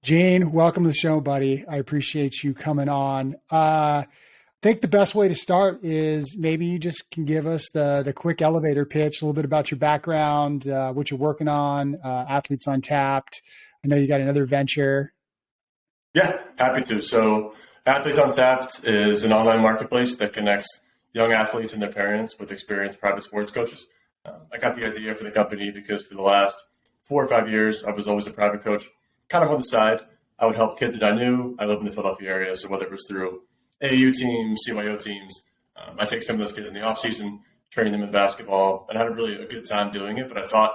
Gene, welcome to the show, buddy. I appreciate you coming on. I think the best way to start is maybe you just can give us the quick elevator pitch, a little bit about your background, what you're working on, Athletes Untapped. I know you got another venture. Yeah, happy to. So, Athletes Untapped is an online marketplace that connects young athletes and their parents with experienced private sports coaches. I got the idea for the company because for the last 4 or 5 years, I was always a private coach, kind of on the side. I would help kids that I knew. I live in the Philadelphia area, so whether it was through AAU teams, CYO teams, I take some of those kids in the off season, train them in basketball, and I had a really good time doing it. But I thought,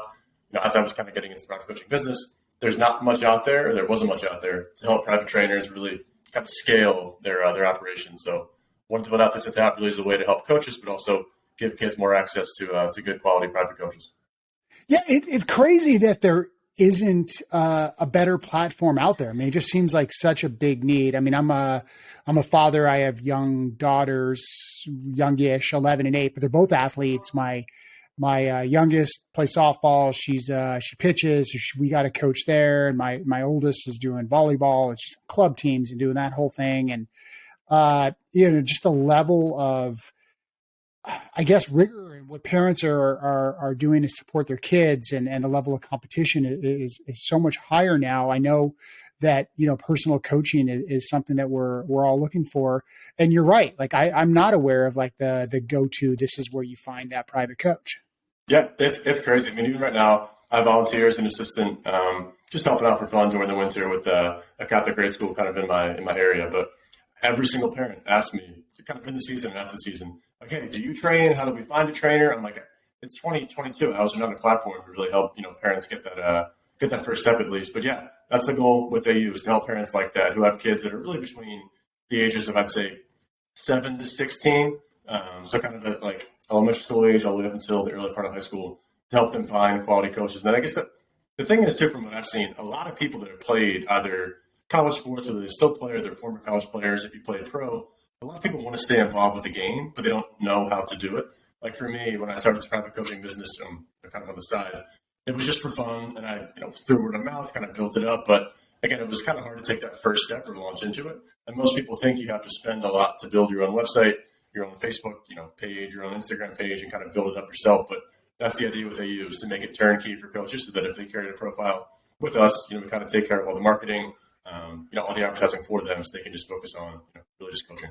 as I was kind of getting into the private coaching business, there's not much out there, or there wasn't much out there to help private trainers really kind of scale their operations. So wanted to build Athletes Untapped really as a way to help coaches, but also give kids more access to good quality private coaches. Yeah, it's crazy that there isn't a better platform out there. I mean, it just seems like such a big need. I mean, I'm a father. I have young daughters, youngish, 11 and 8, but they're both athletes. My youngest plays softball. She pitches. So we got a coach there, and my oldest is doing volleyball. It's just club teams and doing that whole thing. And just the level of, I guess, rigor and what parents are doing to support their kids, and the level of competition is so much higher now. I know that, personal coaching is something that we're all looking for. And you're right. Like I'm not aware of like the go-to, this is where you find that private coach. Yeah, it's crazy. I mean, even right now, I volunteer as an assistant, just helping out for fun during the winter with a Catholic grade school kind of in my area. But every single parent asks me, kind of in the season and after the season, like, hey, do you train? How do we find a trainer? I'm like, it's 2022. I was another platform to really help parents get that first step at least. But yeah, that's the goal with AU, is to help parents like that who have kids that are really between the ages of, I'd say, 7 to 16. So kind of like elementary school age all the way up until the early part of high school, to help them find quality coaches. And then I guess the thing is too, from what I've seen, a lot of people that have played either college sports, or they still play, or they're former college players, if you played pro, a lot of people want to stay involved with the game, but they don't know how to do it. Like for me, when I started this private coaching business, kind of on the side, it was just for fun, and I, through word of mouth, kind of built it up. But again, it was kind of hard to take that first step or launch into it. And most people think you have to spend a lot to build your own website, your own Facebook, page, your own Instagram page, and kind of build it up yourself. But that's the idea with AU, is to make it turnkey for coaches, so that if they carry a profile with us, we kind of take care of all the marketing, all the advertising for them, so they can just focus on really just coaching.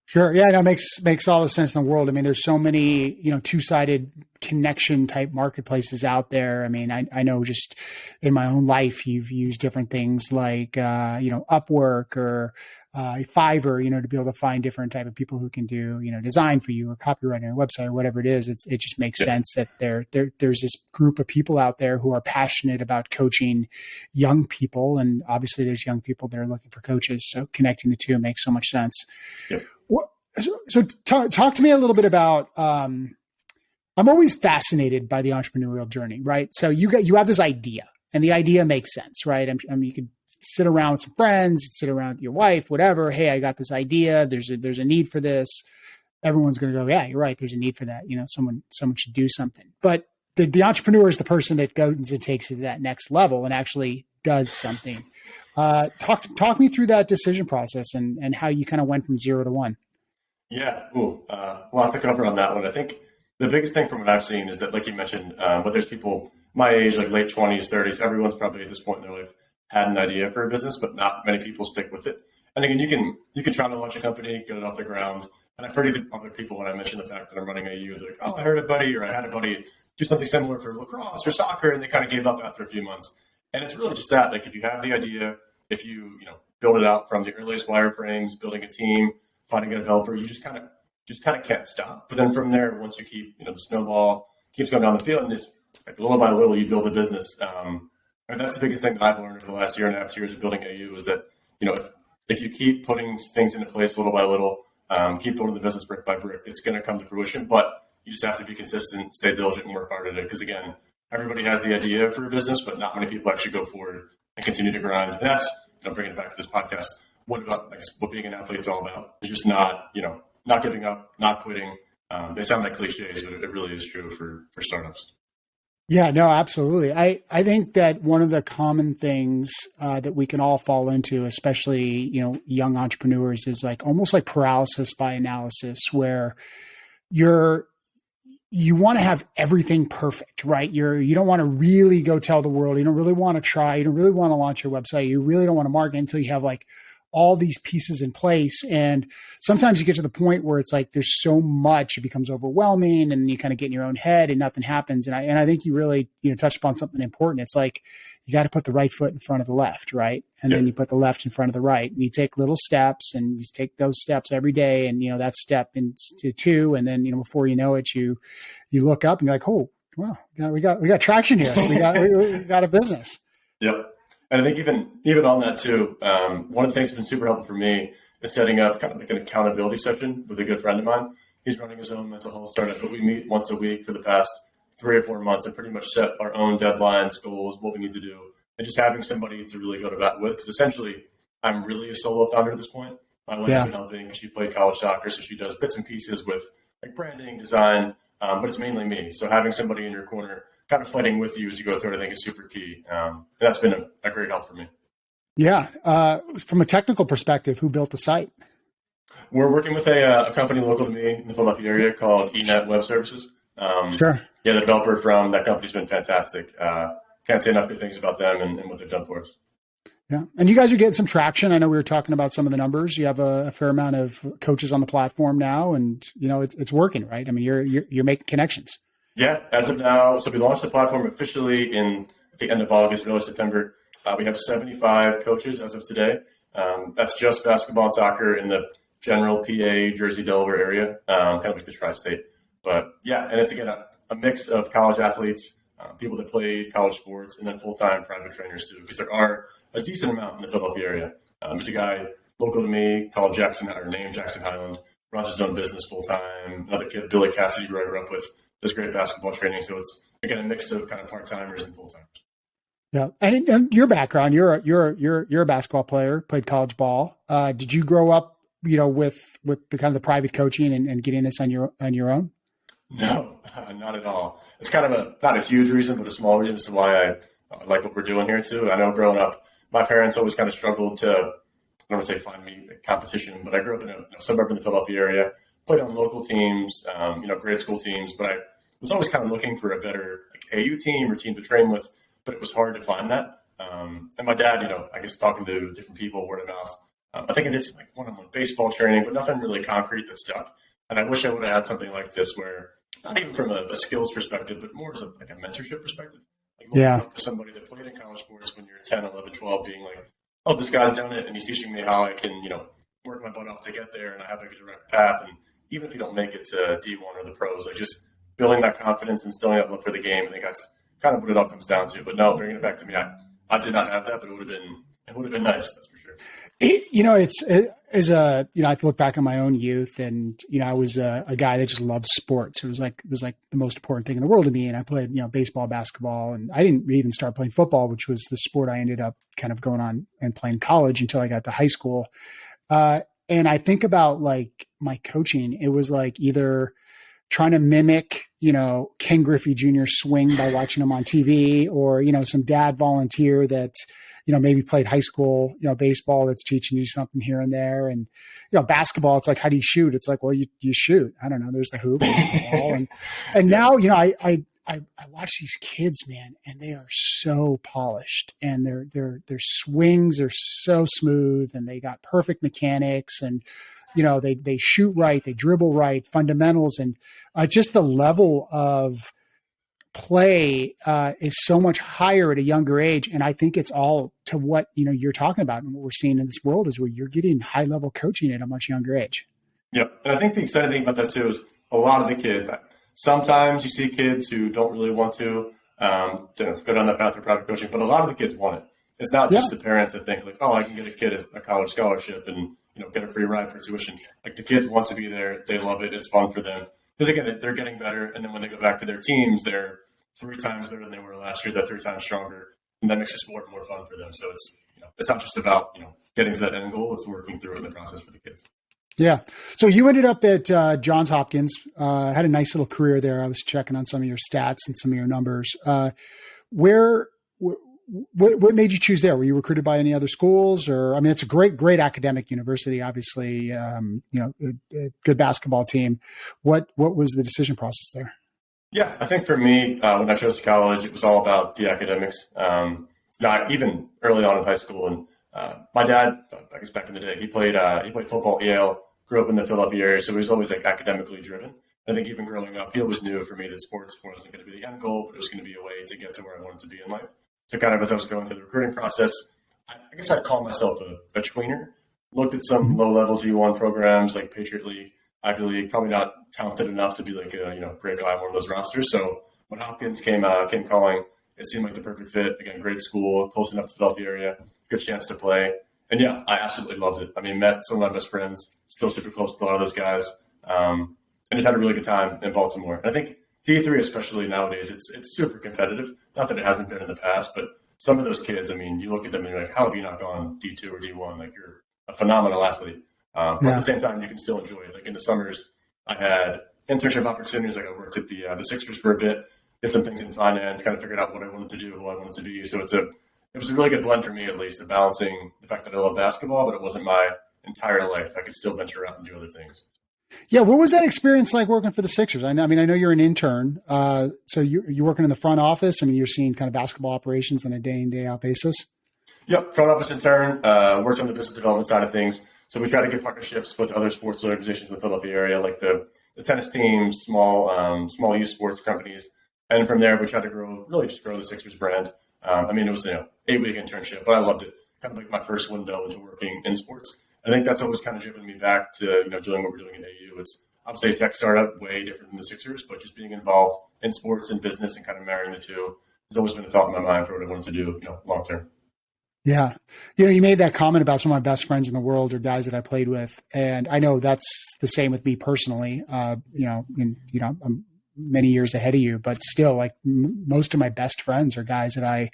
Sure. Yeah, no, makes all the sense in the world. I mean, there's so many, two-sided connection type marketplaces out there. I mean, I know just in my own life, you've used different things like, Upwork or Fiverr, to be able to find different type of people who can do, design for you or copywriting a website or whatever it is. It just makes sense that there's this group of people out there who are passionate about coaching young people. And obviously there's young people that are looking for coaches. So connecting the two makes so much sense. Yep. So talk to me a little bit about, I'm always fascinated by the entrepreneurial journey, right? So you have this idea, and the idea makes sense, right? I mean, you could sit around with some friends, sit around with your wife, whatever. Hey, I got this idea. There's a need for this. Everyone's going to go, yeah, you're right. There's a need for that. Someone should do something. But the entrepreneur is the person that goes and takes it to that next level and actually does something. Talk me through that decision process and how you kind of went from 0 to 1. Yeah. A lot to cover on that one. I think the biggest thing from what I've seen is that, like you mentioned, but there's people my age, like late 20s, 30s, everyone's probably at this point in their life had an idea for a business, but not many people stick with it. And again, you can try to launch a company, get it off the ground. And I've heard other people, when I mention the fact that I'm running AU, they're like, oh, I heard a buddy, or I had a buddy do something similar for lacrosse or soccer, and they kind of gave up after a few months. And it's really just that. Like, if you have the idea, if you build it out from the earliest wireframes, building a team, finding a developer, you just kind of can't stop. But then from there, once you keep the snowball keeps going down the field, and just like little by little, you build a business. And that's the biggest thing that I've learned over the last 1.5 years of building AU, is that if you keep putting things into place little by little, keep building the business brick by brick, it's going to come to fruition. But you just have to be consistent, stay diligent, and work hard at it. Because again, everybody has the idea for a business, but not many people actually go forward and continue to grind. And that's bringing it back to this podcast. What being an athlete is all about? It's just not giving up, not quitting. They sound like cliches, but it really is true for startups. Yeah, no, absolutely. I think that one of the common things that we can all fall into, especially, young entrepreneurs, is like almost like paralysis by analysis, where you're you want to have everything perfect, right? You don't want to really go tell the world. You don't really want to try. You don't really want to launch your website. You really don't want to market until you have like all these pieces in place. And sometimes you get to the point where it's like there's so much, it becomes overwhelming, and you kind of get in your own head and nothing happens. And I think you really, touched upon something important. It's like you got to put the right foot in front of the left, right? And then you put the left in front of the right. And you take little steps, and you take those steps every day, and that step into two, and then before you know it, you look up and you're like, oh, wow, we got traction here. We got a business. Yep. And I think even on that too, one of the things that's been super helpful for me is setting up kind of like an accountability session with a good friend of mine. He's running his own mental health startup, but we meet once a week for the past 3 or 4 months and pretty much set our own deadlines, goals, what we need to do, and just having somebody to really go to bat with. Because essentially, I'm really a solo founder at this point. My wife's been helping because she played college soccer, so she does bits and pieces with like branding, design, but it's mainly me. So having somebody in your corner kind of fighting with you as you go through it, I think is super key. And that's been a great help for me. Yeah. From a technical perspective, who built the site? We're working with a company local to me in the Philadelphia area called eNet Web Services. Sure. Yeah, the developer from that company's been fantastic. Can't say enough good things about them and what they've done for us. Yeah. And you guys are getting some traction. I know we were talking about some of the numbers. You have a fair amount of coaches on the platform now, and it's working, right? I mean, you're making connections. Yeah, as of now, so we launched the platform officially in the end of August, early September. We have 75 coaches as of today. That's just basketball and soccer in the general PA, Jersey, Delaware area, kind of like the tri-state. But yeah, and it's again a mix of college athletes, people that play college sports, and then full-time private trainers too, because there are a decent amount in the Philadelphia area. There's a guy local to me called named Jackson Highland, runs his own business full-time. Another kid, Billy Cassidy, who I grew up with, does great basketball training. So it's again a mix of kind of part-timers and full-timers. Yeah, and your background, you're a basketball player, played college ball. Did you grow up, with the kind of the private coaching and getting this on your own? No, not at all. It's kind of not a huge reason, but a small reason as to why I like what we're doing here too. I know growing up, my parents always kind of struggled to, I don't want to say find me competition, but I grew up in a suburb in the Philadelphia area, played on local teams, grade school teams, but I was always kind of looking for a better AU team or team to train with, but it was hard to find that. And my dad, I guess talking to different people, word of mouth, I think I did some like one-on-one baseball training, but nothing really concrete that stuck. And I wish I would have had something like this where, not even from a skills perspective, but more as a mentorship perspective. Like looking up to somebody that played in college sports when you're 10, 11, 12, being like, oh, this guy's done it, and he's teaching me how I can, work my butt off to get there, and I have a direct path. And even if you don't make it to D1 or the pros, like just building that confidence, instilling that love for the game, I think that's kind of what it all comes down to. But no, bringing it back to me, I did not have that, but it would have been nice, that's for sure. I look back on my own youth, and I was a guy that just loved sports. It was like the most important thing in the world to me. And I played baseball, basketball, and I didn't even start playing football, which was the sport I ended up kind of going on and playing college until I got to high school. And I think about like my coaching, it was like either trying to mimic, Ken Griffey Jr. swing by watching him on TV, or, some dad volunteer that, maybe played high school, baseball that's teaching you something here and there. And, basketball, it's like, how do you shoot? It's like, well, you shoot. I don't know. There's the hoop, there's the ball. And now, I watch these kids, man, and they are so polished, and their swings are so smooth, and they got perfect mechanics, and they shoot right, they dribble right, fundamentals, and just the level of play is so much higher at a younger age. And I think it's all to what you're talking about, and what we're seeing in this world is where you're getting high level coaching at a much younger age. Yep, and I think the exciting thing about that too is a lot of the kids. Sometimes you see kids who don't really want to go down that path of private coaching, but a lot of the kids want it. It's not just the parents that think like, oh, I can get a kid a college scholarship and get a free ride for tuition. Like the kids want to be there, they love it, it's fun for them. Because again, they're getting better, and then when they go back to their teams, they're 3 times better than they were last year. They're 3 times stronger, and that makes the sport more fun for them. So it's it's not just about getting to that end goal; it's working through it in the process for the kids. Yeah. So you ended up at Johns Hopkins, had a nice little career there. I was checking on some of your stats and some of your numbers. Where, what made you choose there? Were you recruited by any other schools, or, I mean, it's a great academic university, obviously, a good basketball team. What was the decision process there? Yeah, I think for me, when I chose college, it was all about the academics. Even early on in high school, and my dad, I guess back in the day, he played football at Yale, grew up in the Philadelphia area, so he was always like academically driven. I think even growing up, he always knew for me that sports wasn't going to be the end goal, but it was going to be a way to get to where I wanted to be in life. So kind of as I was going through the recruiting process, I guess I'd call myself a tweener. Looked at some low-level D1 programs like Patriot League, Ivy League, probably not talented enough to be like a great guy on one of those rosters. So when Hopkins came calling, it seemed like the perfect fit. Again, great school, close enough to the Philadelphia area, good chance to play. And yeah, I absolutely loved it. I mean, met some of my best friends, still super close to a lot of those guys, and just had a really good time in Baltimore. And I think D3, especially nowadays, it's super competitive. Not that it hasn't been in the past, but some of those kids, I mean, you look at them and you're like, how have you not gone D2 or D1? Like, you're a phenomenal athlete. But at the same time, you can still enjoy it. Like in the summers, I had internship opportunities. Like I worked at the Sixers for a bit, did some things in finance, kind of figured out what I wanted to do, who I wanted to be. So it was a really good blend for me, at least, of balancing the fact that I love basketball, but it wasn't my entire life. I could still venture out and do other things. Yeah. What was that experience like working for the Sixers? I know you're an intern. So you're working in the front office. I mean, you're seeing kind of basketball operations on a day in, day out basis. Yep. Front office intern, worked on the business development side of things. So we try to get partnerships with other sports organizations in the Philadelphia area, like the tennis teams, small youth sports companies. And from there, we try to grow the Sixers brand. I mean, it was an 8-week internship, but I loved it. Kind of like my first window into working in sports. I think that's always kind of driven me back to doing what we're doing at AU. It's obviously a tech startup, way different than the Sixers, but just being involved in sports and business and kind of marrying the two has always been a thought in my mind for what I wanted to do, long term. Yeah. You made that comment about some of my best friends in the world or guys that I played with. And I know that's the same with me personally. I'm many years ahead of you, but still, like most of my best friends are guys that I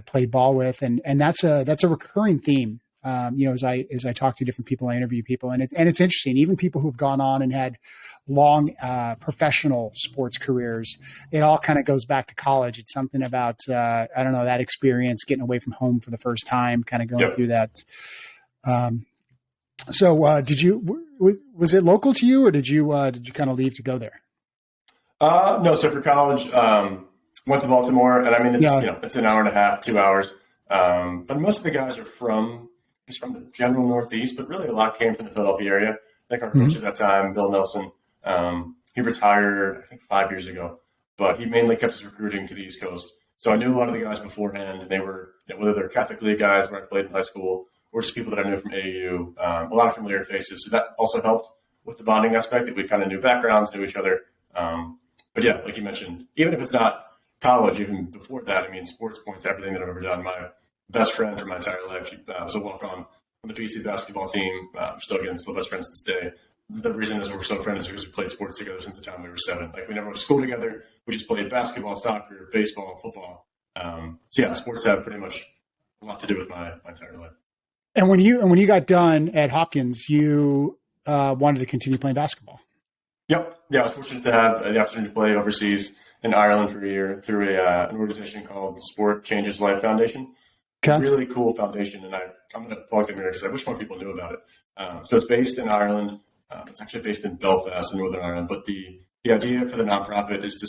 played ball with. And that's a recurring theme. As I talk to different people, I interview people, and it's interesting. Even people who've gone on and had long professional sports careers, it all kind of goes back to college. It's something about that experience, getting away from home for the first time, kind of going through that. So was it local to you, or did you kind of leave to go there? No. So for college, went to Baltimore, and I mean it's an hour and a half, 2 hours. But most of the guys are from the general Northeast, but really a lot came from the Philadelphia area. I think our coach at that time, Bill Nelson, he retired, I think 5 years ago, but he mainly kept us recruiting to the East Coast. So I knew a lot of the guys beforehand, and they were, whether they're Catholic League guys where I played in high school, or just people that I knew from AAU, a lot of familiar faces. So that also helped with the bonding aspect, that we kind of knew backgrounds, knew each other. But yeah, like you mentioned, even if it's not college, even before that, I mean, sports points, everything that I've ever done. My best friend for my entire life, she was a walk-on on the PC basketball team. Still best friends to this day. The reason is we're so friends is because we played sports together since the time we were 7. Like, we never went to school together. We just played basketball, soccer, baseball, football. So yeah, sports have pretty much a lot to do with my entire life. And when you got done at Hopkins, you wanted to continue playing basketball. Yep. Yeah, I was fortunate to have the opportunity to play overseas in Ireland for a year through an organization called the Sport Changes Life Foundation. Okay. Really cool foundation, and I'm going to plug them here because I wish more people knew about it. So it's based in Ireland. It's actually based in Belfast in Northern Ireland, but the idea for the nonprofit is to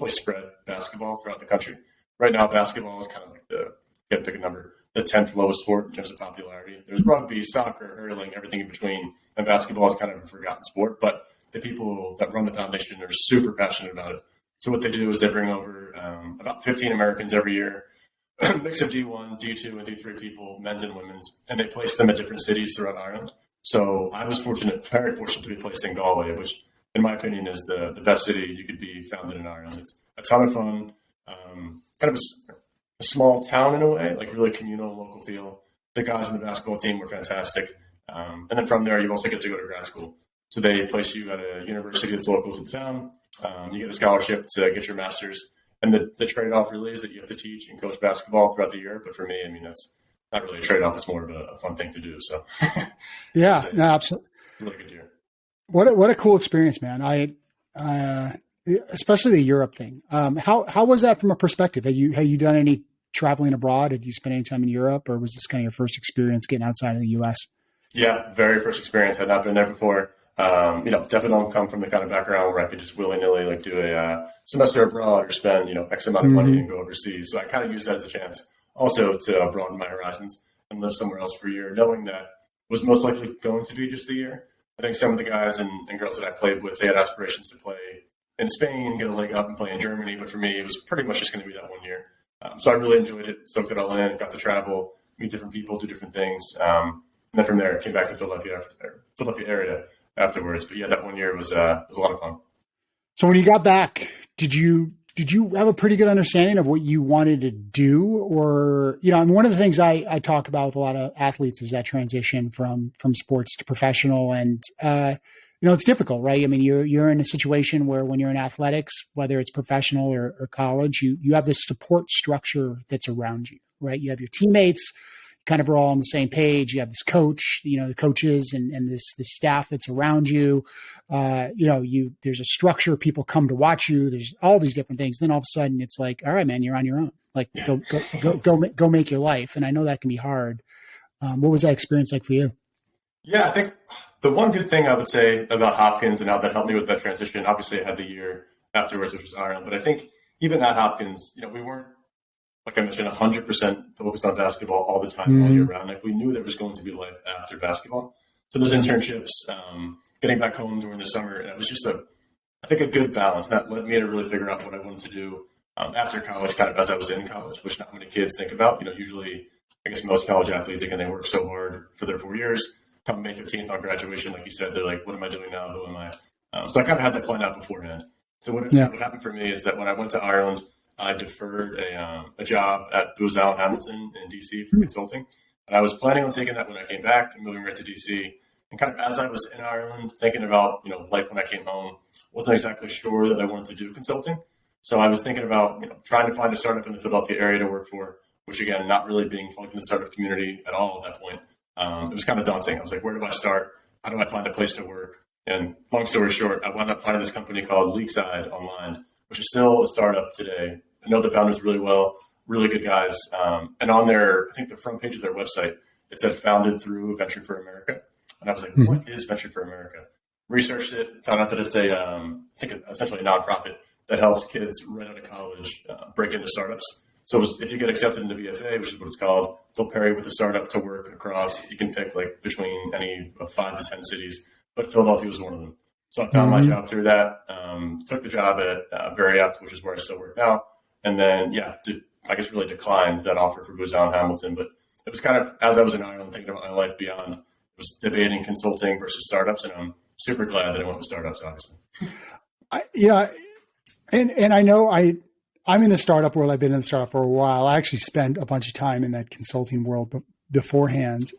spread basketball throughout the country. Right now, basketball is kind of like pick a number, the 10th lowest sport in terms of popularity. There's rugby, soccer, hurling, everything in between, and basketball is kind of a forgotten sport, but the people that run the foundation are super passionate about it. So what they do is they bring over about 15 Americans every year, mix of D1, D2, and D3 people, men's and women's, and they place them at different cities throughout Ireland. So I was very fortunate to be placed in Galway, which in my opinion is the best city you could be founded in Ireland. It's a ton of fun, kind of a small town in a way, like really communal, local feel. The guys in the basketball team were fantastic. And then from there, you also get to go to grad school. So they place you at a university that's local to the town. You get a scholarship to get your master's. And the trade-off really is that you have to teach and coach basketball throughout the year. But for me, I mean, that's not really a trade-off. It's more of a fun thing to do. So, yeah, no, absolutely. really good year. What a cool experience, man. Especially the Europe thing. How was that from a perspective? Have you done any traveling abroad? Did you spend any time in Europe, or was this kind of your first experience getting outside of the US? Yeah, very first experience. Had not been there before. Definitely don't come from the kind of background where I could just willy nilly like do a semester abroad or spend X amount of money and go overseas. So I kind of used that as a chance also to broaden my horizons and live somewhere else for a year, knowing that it was most likely going to be just a year. I think some of the guys and girls that I played with, they had aspirations to play in Spain, get a leg up and play in Germany. But for me, it was pretty much just going to be that 1 year. So I really enjoyed it, soaked it all in, got to travel, meet different people, do different things. And then from there, I came back to the Philadelphia area afterwards. But yeah, that 1 year was a lot of fun. So when you got back, did you have a pretty good understanding of what you wanted to do? Or, one of the things I talk about with a lot of athletes is that transition from sports to professional. And, it's difficult, right? I mean, you're in a situation where when you're in athletics, whether it's professional or college, you have this support structure that's around you, right? You have your teammates, kind of are all on the same page. You have this coach, the coaches and this staff that's around you. There's a structure. People come to watch you. There's all these different things. Then all of a sudden it's like, all right, man, you're on your own. Like go make your life. And I know that can be hard. What was that experience like for you? Yeah, I think the one good thing I would say about Hopkins and how that helped me with that transition, obviously I had the year afterwards, which was Ireland, but I think even at Hopkins, we weren't, like I mentioned, 100% focused on basketball all the time, all year round. Like we knew there was going to be life after basketball. So those internships, getting back home during the summer, and it was just I think a good balance. That led me to really figure out what I wanted to do after college, kind of as I was in college, which not many kids think about. Usually, I guess most college athletes, again, they work so hard for their 4 years. Come May 15th on graduation, like you said, they're like, what am I doing now? Who am I? So I kind of had that planned out beforehand. So what happened for me is that when I went to Ireland, I deferred a job at Booz Allen Hamilton in DC for consulting. And I was planning on taking that when I came back and moving right to DC. And kind of as I was in Ireland, thinking about, life when I came home, wasn't exactly sure that I wanted to do consulting. So I was thinking about, trying to find a startup in the Philadelphia area to work for, which again, not really being plugged in the startup community at all at that point. It was kind of daunting. I was like, where do I start? How do I find a place to work? And long story short, I wound up finding this company called Leakside Online, which is still a startup today. I know the founders really well, really good guys. And on I think the front page of their website, it said founded through Venture for America. And I was like, what is Venture for America? Researched it, found out that it's essentially a nonprofit that helps kids right out of college break into startups. So if you get accepted into VFA, which is what it's called, they'll pair you with a startup to work across. You can pick like between any of 5 to 10 cities, but Philadelphia was one of them. So I found my job through that, took the job at VeryApt, which is where I still work now. And then, really declined that offer for Booz Allen Hamilton. But it was kind of, as I was in Ireland thinking about my life beyond, it was debating consulting versus startups. And I'm super glad that I went with startups, obviously. And I know I'm in the startup world. I've been in the startup for a while. I actually spent a bunch of time in that consulting world beforehand.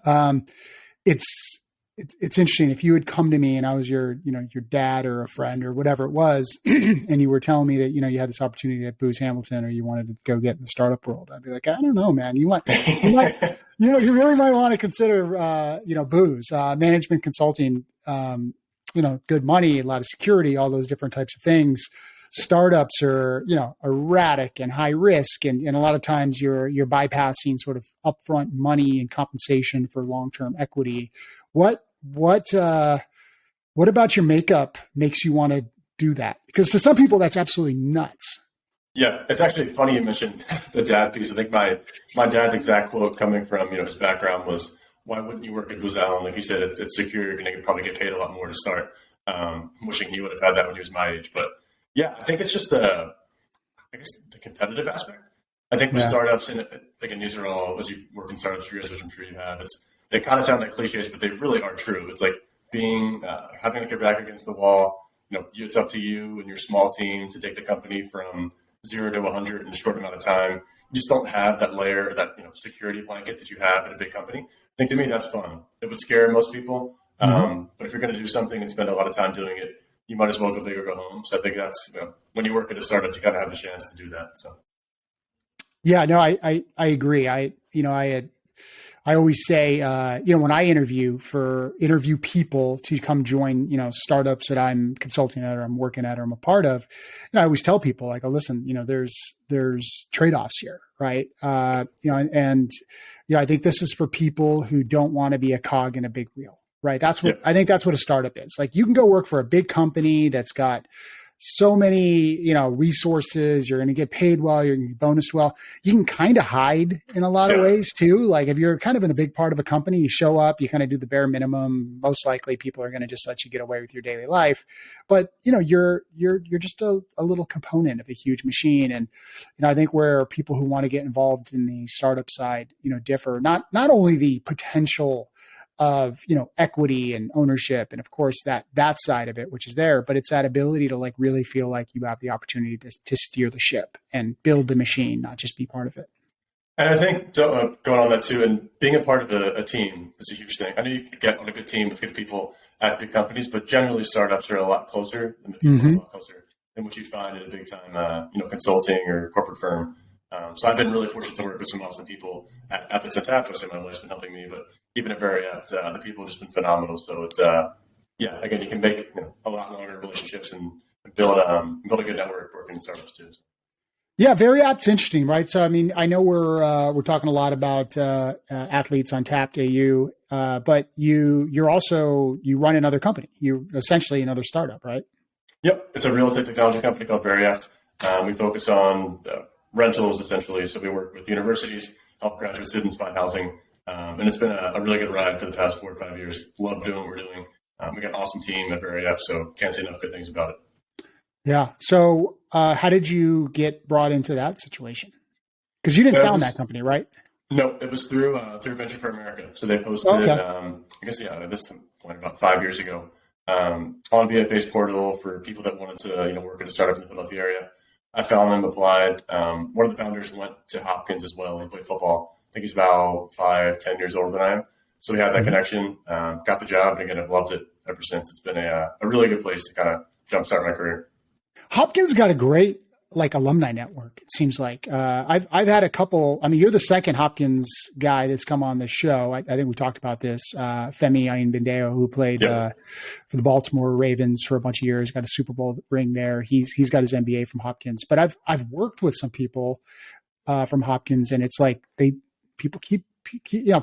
It's interesting. If you had come to me and I was your dad or a friend or whatever it was, and you were telling me that, you had this opportunity at Booz Hamilton or you wanted to go get in the startup world, I'd be like, I don't know, man. You really might want to consider, Booz, management consulting, good money, a lot of security, all those different types of things. Startups are, erratic and high risk. And a lot of times you're bypassing sort of upfront money and compensation for long-term equity. What about your makeup makes you want to do that? Because to some people that's absolutely nuts. Yeah, it's actually funny you mentioned the dad piece. I think my dad's exact quote coming from, his background was, why wouldn't you work at Booz Allen? Like you said, it's secure. You're going to probably get paid a lot more to start. Wishing he would have had that when he was my age. But yeah, I think it's just the competitive aspect. I think with startups, and again, these are all, as you work in startups for years, which I'm sure you have, they kind of sound like cliches, but they really are true. It's like being, having like your back against the wall. It's up to you and your small team to take the company from 0 to 100 in a short amount of time. You just don't have that layer, that security blanket that you have at a big company. I think to me that's fun. It would scare most people, but if you're going to do something and spend a lot of time doing it, you might as well go big or go home. So I think that's when you work at a startup, you kind of have the chance to do that. So yeah, no, I agree. I I always say, when I interview people to come join, startups that I'm consulting at or I'm working at or I'm a part of, I always tell people like, oh, listen, there's trade-offs here, right? I think this is for people who don't want to be a cog in a big wheel, right? I think that's what a startup is. Like you can go work for a big company that's got so many, resources. You're going to get paid well. You're going to get bonused well. You can kind of hide in a lot of ways too. Like if you're kind of in a big part of a company, you show up, you kind of do the bare minimum. Most likely people are going to just let you get away with your daily life. But, you're just a little component of a huge machine. And, I think where people who want to get involved in the startup side, differ, not only the potential of, equity and ownership. And of course that side of it, which is there, but it's that ability to like really feel like you have the opportunity to steer the ship and build the machine, not just be part of it. And I think going on that too, and being a part of a team is a huge thing. I know you can get on a good team with good people at big companies, but generally startups are a lot closer and the people are a lot closer than what you find at a big time, consulting or corporate firm. So I've been really fortunate to work with some awesome people at Athletes Untapped. I say my wife's been helping me, but even at VeryApt, the people have just been phenomenal. So it's, again, you can make a lot longer relationships and build a good network working in startups too. So. Yeah, VeryApt's interesting, right? So, I mean, I know we're talking a lot about Athletes Untapped AU, but you run another company. You're essentially another startup, right? Yep, it's a real estate technology company called VeryApt. We focus on rentals essentially. So we work with universities, help graduate students find housing. And it's been a really good ride for the past 4 or 5 years. Love doing what we're doing. We got an awesome team at VeryApt, so can't say enough good things about it. Yeah. So how did you get brought into that situation? Because you didn't found that company, right? No, it was through Venture for America. So they posted, at this point about 5 years ago, on VFA's portal for people that wanted to work at a startup in the Philadelphia area. I found them, applied. One of the founders went to Hopkins as well. He played football. I think he's about 5-10 years older than I am. So we had that connection, got the job, and again, I've loved it ever since. It's been a really good place to kind of jumpstart my career. Hopkins got a great alumni network. It seems like I've had a couple. I mean, you're the second Hopkins guy that's come on the show. I think we talked about this. Femi Ayanbindeo, who played for the Baltimore Ravens for a bunch of years, got a Super Bowl ring there. He's got his MBA from Hopkins. But I've worked with some people from Hopkins, and it's like people keep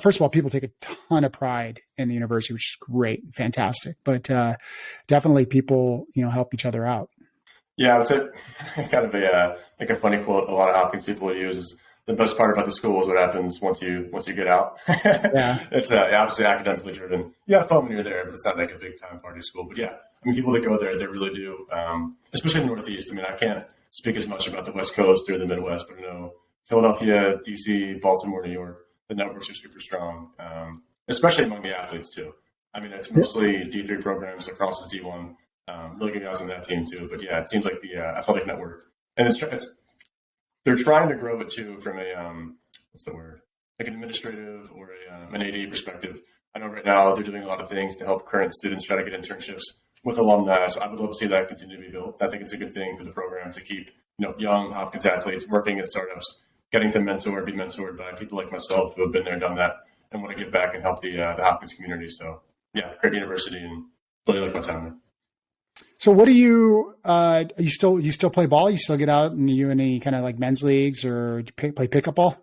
first of all, people take a ton of pride in the university, which is great, fantastic. But definitely people help each other out. Yeah, I would say kind of a funny quote a lot of Hopkins people will use is the best part about the school is what happens once you get out. Yeah. It's obviously academically driven. You have fun when you're there, but it's not like a big time party school. But yeah, I mean, people that go there, they really do, especially in the Northeast. I mean, I can't speak as much about the West Coast or the Midwest, but I know Philadelphia, DC, Baltimore, New York, the networks are super strong, especially among the athletes too. I mean, it's mostly D3 programs across the D1. Really good guys on that team too. But yeah, it seems like the athletic network, and they're trying to grow it too from a what's the word, like an administrative or an AD perspective. I know right now they're doing a lot of things to help current students try to get internships with alumni. So I would love to see that continue to be built. I think it's a good thing for the program to keep young Hopkins athletes working at startups, getting to be mentored by people like myself who have been there, done that, and want to give back and help the Hopkins community. So yeah, great university, and really like my time there. So what do you still play ball? You still get out and you in any kind of like men's leagues or play pickup ball?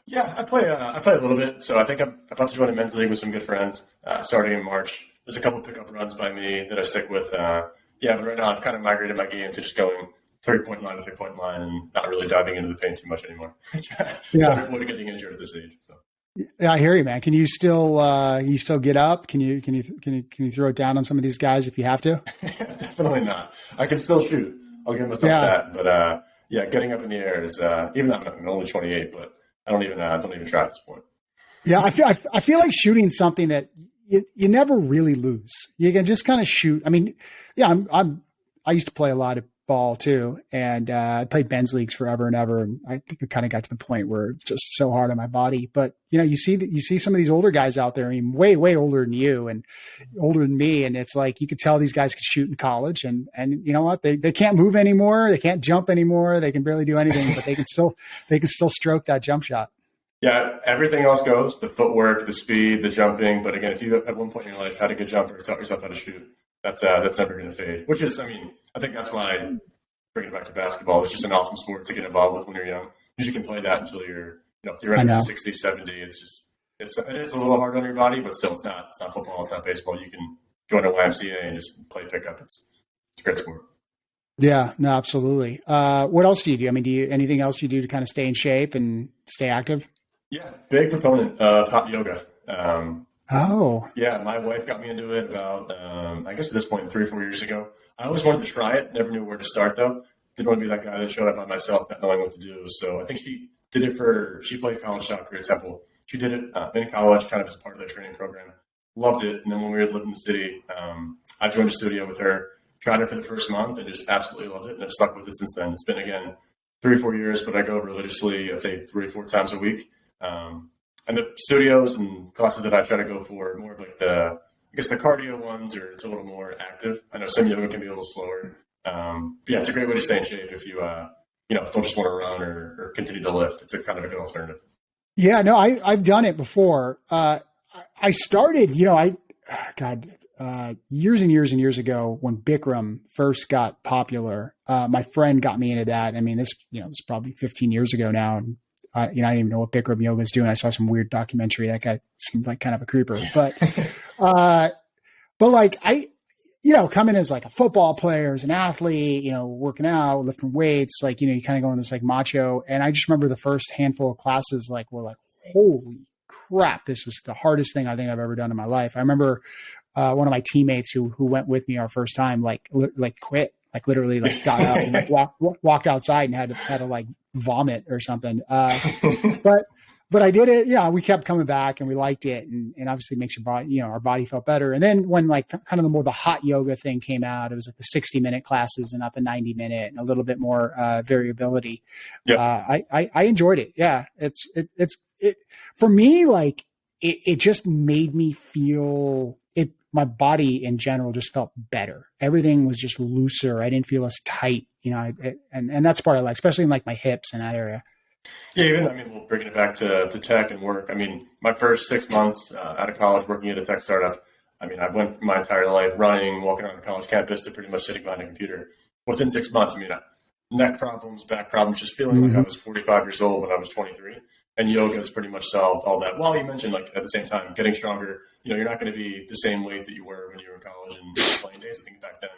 Yeah, I play a little bit. So I think I'm about to join a men's league with some good friends starting in March. There's a couple of pickup runs by me that I stick with. But right now I've kind of migrated my game to just going 3-point line to 3-point line and not really diving into the paint too much anymore. Trying to avoid getting injured at this age. So. Yeah, I hear you, man. Can you still get up? Can you throw it down on some of these guys if you have to? Definitely not. I can still shoot. I'll give myself that. But getting up in the air is even though I'm only 28, but I don't even try at this point. Yeah, I feel like shooting something that you never really lose. You can just kind of shoot. I mean, yeah, I used to play a lot of ball too, and I played men's leagues forever and ever, and I think it kind of got to the point where it's just so hard on my body. But you see some of these older guys out there, I mean, way older than you and older than me, and it's like you could tell these guys could shoot in college, and you know what, they can't move anymore, they can't jump anymore, they can barely do anything, but they can still stroke that jump shot. Yeah, everything else goes, the footwork, the speed, the jumping. But again, if you at one point in your life had a good jumper, taught yourself how to shoot, that's never going to fade. Which is, I mean, I think that's why I bring it back to basketball. It's just an awesome sport to get involved with when you're young. You can play that until you're, I theoretically know. 60, 70. It is a little hard on your body, but still, it's not football, it's not baseball. You can join a YMCA and just play pickup. It's a great sport. Yeah, no, absolutely. What else do you do? I mean, anything else you do to kind of stay in shape and stay active? Yeah, big proponent of hot yoga. Oh, Yeah, my wife got me into it about, I guess at this point, 3 or 4 years ago. I always wanted to try it. Never knew where to start, though. Didn't want to be that guy that showed up by myself, not knowing what to do. So I think she did it she played college soccer at Temple. She did it in college, kind of as a part of their training program. Loved it. And then when we lived in the city, I joined a studio with her, tried it for the first month, and just absolutely loved it. And I've stuck with it since then. It's been, again, 3 or 4 years, but I go religiously, I'd say 3 or 4 times a week. And the studios and classes that I try to go for are more of like the cardio ones, or it's a little more active. I know some yoga can be a little slower. But yeah, it's a great way to stay in shape if you, don't just want to run or continue to lift. It's a kind of a good alternative. yeah, no, I've done it before. I started, years and years and years ago when Bikram first got popular. My friend got me into that. I mean, this is probably 15 years ago now. And I didn't even know what Bikram yoga is doing. I saw some weird documentary. That guy seemed like kind of a creeper, but like come in as like a football player, as an athlete, working out, lifting weights, like, you kind of go in this like macho. And I just remember the first handful of classes, like, were like, holy crap, this is the hardest thing I think I've ever done in my life. I remember one of my teammates who went with me our first time, like quit, like literally like got up and like walked outside and had to like vomit or something. But I did it. Yeah, we kept coming back and we liked it, and obviously it makes your body, our body felt better. And then when like kind of the hot yoga thing came out, it was like the 60-minute classes and not the 90-minute, and a little bit more variability. Yep. I enjoyed it. Yeah, it's for me, like it just made me feel it. My body in general just felt better. Everything was just looser. I didn't feel as tight, and that's part I like, especially in like my hips and that area. Yeah, we'll bring it back to tech and work. I mean, my first 6 months out of college working at a tech startup, I went from my entire life running, walking around the college campus to pretty much sitting behind a computer. Within 6 months, neck problems, back problems, just feeling like I was 45 years old when I was 23. And yoga has pretty much solved all that. While you mentioned, like, at the same time, getting stronger, you're not going to be the same weight that you were when you were in college and playing days. I think back then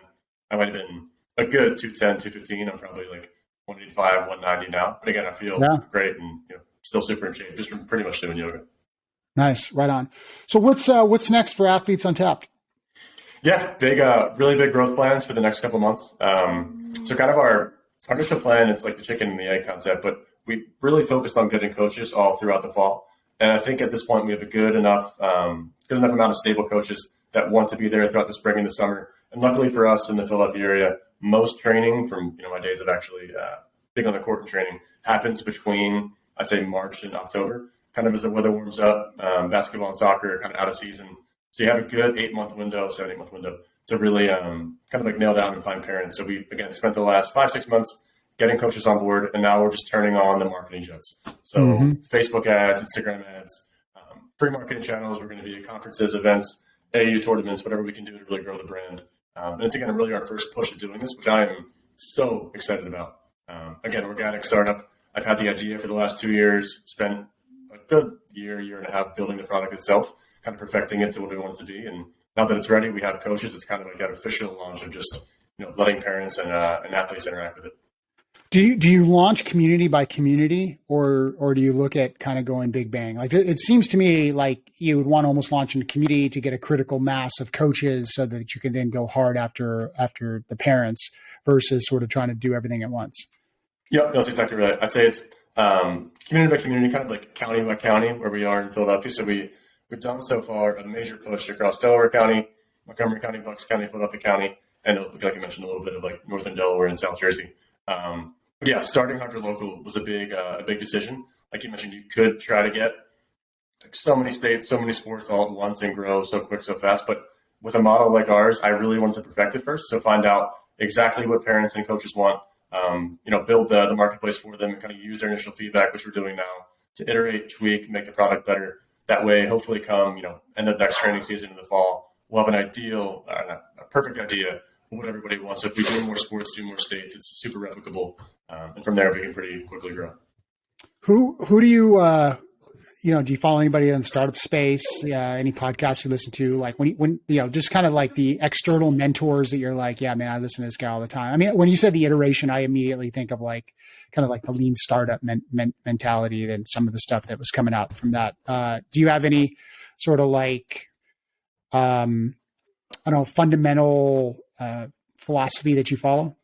I might have been a good 210, 215. I'm probably like 185, 190 now. But again, I feel great and still super in shape just from pretty much doing yoga. Nice, right on. So what's next for Athletes Untapped? Yeah, really big growth plans for the next couple of months. So kind of our initial plan, it's like the chicken and the egg concept, but we really focused on getting coaches all throughout the fall. And I think at this point we have a good enough amount of stable coaches that want to be there throughout the spring and the summer. And luckily for us in the Philadelphia area, most training from my days of actually being on the court and training happens between, I'd say, March and October, kind of as the weather warms up. Basketball and soccer are kind of out of season. So you have a good 7-8 month window to really kind of like nail down and find parents. So we, again, spent the last 5-6 months getting coaches on board, and now we're just turning on the marketing jets. So Facebook ads, Instagram ads, free marketing channels. We're going to be at conferences, events, AAU tournaments, whatever we can do to really grow the brand. And it's, again, really our first push at doing this, which I am so excited about. Again, organic startup. I've had the idea for the last 2 years, spent a good year and a half building the product itself, kind of perfecting it to what we want it to be. And now that it's ready, we have coaches. It's kind of like that official launch of just letting parents and athletes interact with it. Do you launch community by community, or do you look at kind of going big bang? Like it seems to me like you would want to almost launch in a community to get a critical mass of coaches so that you can then go hard after the parents versus sort of trying to do everything at once. Yep, that's exactly right. I'd say it's community by community, kind of like county by county where we are in Philadelphia. So we've done so far a major push across Delaware County, Montgomery County, Bucks County, Philadelphia County, and like I mentioned, a little bit of like northern Delaware and South Jersey. But yeah, starting Hunter local was a big decision. Like you mentioned, you could try to get like so many states, so many sports all at once and grow so quick, so fast. But with a model like ours, I really wanted to perfect it first. So find out exactly what parents and coaches want, build the marketplace for them and kind of use their initial feedback, which we're doing now, to iterate, tweak, make the product better. That way, hopefully come, end of next training season in the fall, we'll have an ideal, a perfect idea of what everybody wants. So if we do more sports, do more states, it's super replicable. And from there, we can pretty quickly grow. Who do you, do you follow anybody in the startup space? Any podcasts you listen to? Like when just kind of like the external mentors that you're like, yeah, man, I listen to this guy all the time. I mean, when you said the iteration, I immediately think of like kind of like the lean startup mentality and some of the stuff that was coming out from that. Do you have any sort of like, I don't know, fundamental philosophy that you follow?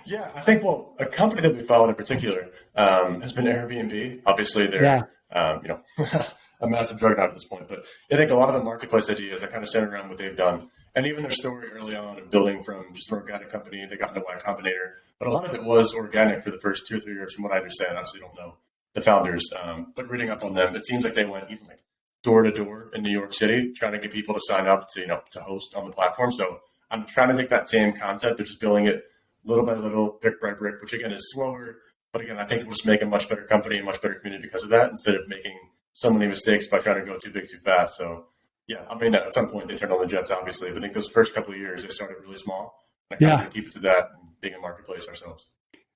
Yeah, I think, a company that we followed in particular has been Airbnb. Obviously, they're a massive juggernaut at this point. But I think a lot of the marketplace ideas are kind of centered around what they've done. And even their story early on of building from just an organic company, they got into Y Combinator. But a lot of it was organic for the first 2 or 3 years, from what I understand. Obviously, don't know the founders. But reading up on them, it seems like they went even like door to door in New York City, trying to get people to sign up to host on the platform. So I'm trying to take that same concept of just building it little by little, brick by brick, which again is slower. But again, I think we'll just make a much better company, a much better community because of that, instead of making so many mistakes by trying to go too big too fast. So yeah, I mean, at some point they turned on the jets, obviously. But I think those first couple of years, they started really small. And I kind of keep it to that and being a marketplace ourselves.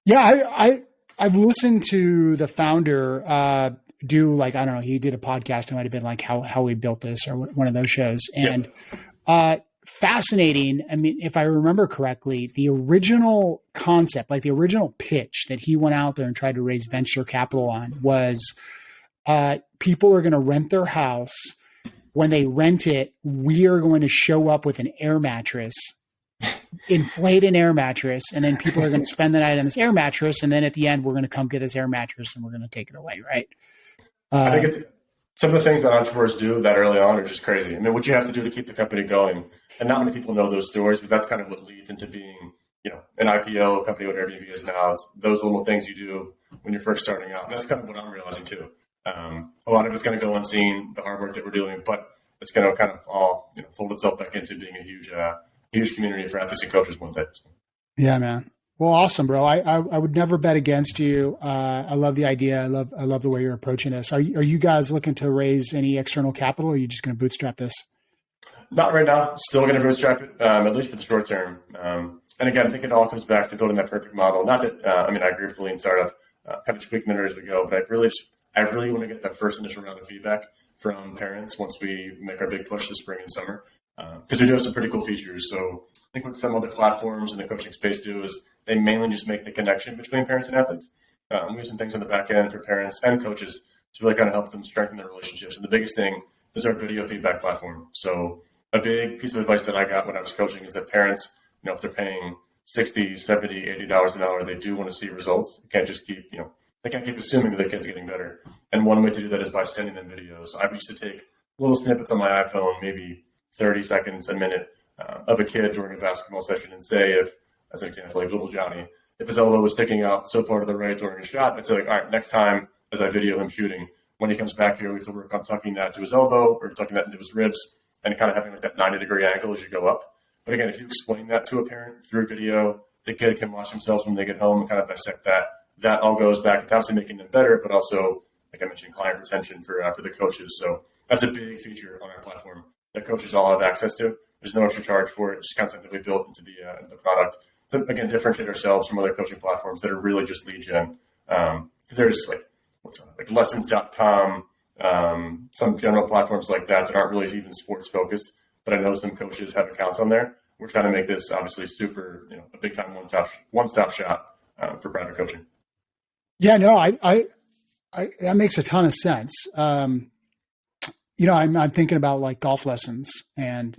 Yeah, I've listened to the founder do like, I don't know, he did a podcast. It might have been like how we built this or one of those shows. And fascinating. I mean, if I remember correctly, the original concept, like the original pitch that he went out there and tried to raise venture capital on was people are going to rent their house. When they rent it, we are going to show up with an air mattress, inflate an air mattress, and then people are going to spend the night on this air mattress. And then at the end, we're going to come get this air mattress and we're going to take it away. Right. I think it's some of the things that entrepreneurs do that early on are just crazy. I mean, what you have to do to keep the company going, and not many people know those stories, but that's kind of what leads into being, an IPO company, what Airbnb is now. It's those little things you do when you're first starting out. And that's kind of what I'm realizing too. A lot of it's going to go unseen, the hard work that we're doing, but it's going to kind of all fold itself back into being a huge community for athletes and coaches one day. Yeah, man. Well, awesome, bro. I would never bet against you. I love the idea. I love the way you're approaching this. Are you guys looking to raise any external capital, or are you just going to bootstrap this? Not right now. Still going to bootstrap it, at least for the short term. And again, I think it all comes back to building that perfect model. Not that, I agree with the lean startup, kind of tweaking it as we go, but I really want to get that first initial round of feedback from parents once we make our big push this spring and summer. Because we do have some pretty cool features. So I think what some other platforms in the coaching space do is they mainly just make the connection between parents and athletes. We have some things on the back end for parents and coaches to really kind of help them strengthen their relationships. And the biggest thing is our video feedback platform. So a big piece of advice that I got when I was coaching is that parents, if they're paying $60, $70, $80 an hour, they do want to see results. You can't just keep, they can't keep assuming that their kid's getting better. And one way to do that is by sending them videos. I used to take little snippets on my iPhone, maybe 30 seconds, a minute, of a kid during a basketball session, and say if, as an example, like little Johnny, if his elbow was sticking out so far to the right during a shot, I'd say like, all right, next time as I video him shooting, when he comes back here, we have to work on tucking that to his elbow or tucking that into his ribs and kind of having like that 90-degree angle as you go up. But again, if you explain that to a parent through video, the kid can watch themselves when they get home and kind of dissect that. That all goes back. It's obviously making them better, but also, like I mentioned, client retention for the coaches. So that's a big feature on our platform that coaches all have access to. There's no extra charge for it. It's just kind of something we built into the product to, again, differentiate ourselves from other coaching platforms that are really just lead gen. Because there's like lessons.com, some general platforms like that aren't really even sports focused, but I know some coaches have accounts on there. We're trying to make this obviously super, a big time one-stop shop for private coaching. Yeah, no, I that makes a ton of sense. I'm thinking about like golf lessons and,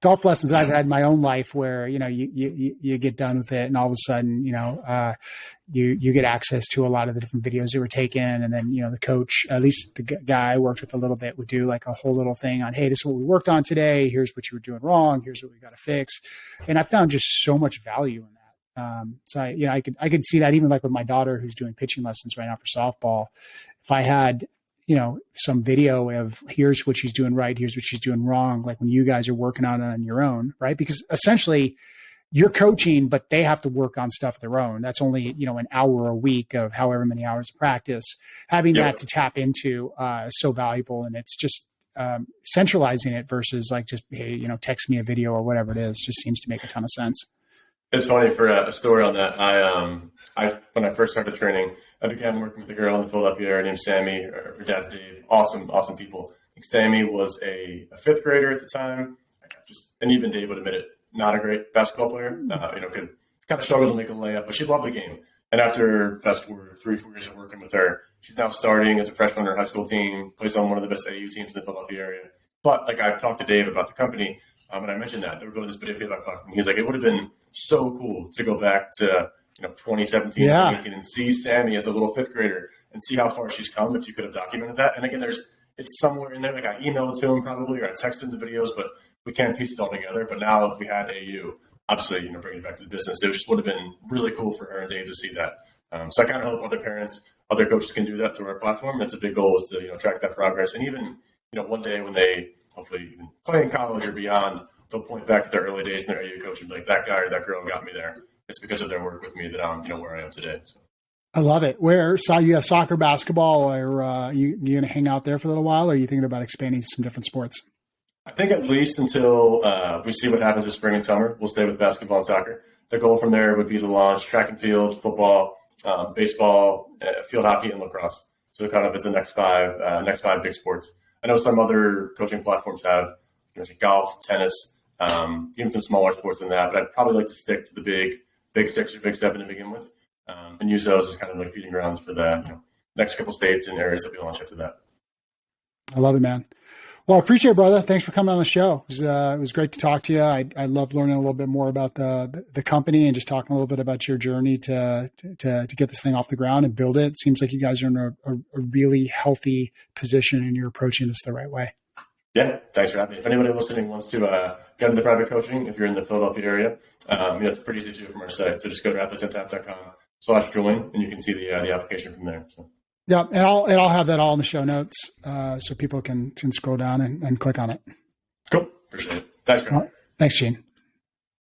golf lessons I've had in my own life where, you get done with it and all of a sudden, you get access to a lot of the different videos that were taken. And then, the coach, at least the guy I worked with a little bit, would do like a whole little thing on, hey, this is what we worked on today. Here's what you were doing wrong. Here's what we got to fix. And I found just so much value in that. So I could see that even like with my daughter who's doing pitching lessons right now for softball. If I had, some video of here's what she's doing right, here's what she's doing wrong, like when you guys are working on it on your own, right? Because essentially you're coaching, but they have to work on stuff of their own. That's only, an hour a week of however many hours of practice. Having that to tap into is so valuable. And it's just centralizing it versus like just, hey, text me a video or whatever it is, just seems to make a ton of sense. It's funny for a story on that. I when I first started training, I began working with a girl in the Philadelphia area named Sammy. Her dad's Dave. Awesome people. I think Sammy was a fifth grader at the time. And even Dave would admit it, not a great basketball player. Could kind of struggle to make a layup, but she loved the game. And after fast forward 3-4 years of working with her, she's now starting as a freshman on her high school team, plays on one of the best AU teams in the Philadelphia area. But like I talked to Dave about the company, and I mentioned that they were building this video payback platform. He's like, it would have been so cool to go back to 2017, 2018, and see Sammy as a little fifth grader and see how far she's come if you could have documented that. And again, it's somewhere in there. Like I emailed it to him probably, or I texted him the videos, but we can't piece it all together. But now if we had AU, obviously, bringing it back to the business, it just would have been really cool for her and Dave to see that. So I kind of hope other parents, other coaches can do that through our platform. That's a big goal, is to track that progress. And even one day when they hopefully even play in college or beyond, they'll point back to their early days in their AU coach and be like, that guy or that girl got me there. It's because of their work with me that I'm where I am today. So. I love it. Where saw you have soccer, basketball, or you going to hang out there for a little while, or are you thinking about expanding to some different sports? I think at least until we see what happens this spring and summer, we'll stay with basketball and soccer. The goal from there would be to launch track and field, football, baseball, field hockey, and lacrosse. So it kind of is the next five big sports. I know some other coaching platforms have golf, tennis, even some smaller sports than that. But I'd probably like to stick to the big six or big seven to begin with, and use those as kind of like feeding grounds for the next couple states and areas that we launch after that. I love it, man. Well, I appreciate it, brother. Thanks for coming on the show. It was great to talk to you. I love learning a little bit more about the company and just talking a little bit about your journey to get this thing off the ground and build it. It seems like you guys are in a really healthy position and you're approaching this the right way. Yeah, thanks for having me. If anybody listening wants to get into private coaching, if you're in the Philadelphia area, it's pretty easy to do from our site. So just go to athletesuntapped.com/join, and you can see the application from there. So. Yeah, and I'll have that all in the show notes, so people can scroll down and click on it. Cool, appreciate it. Thanks, Graham. Thanks, Gene.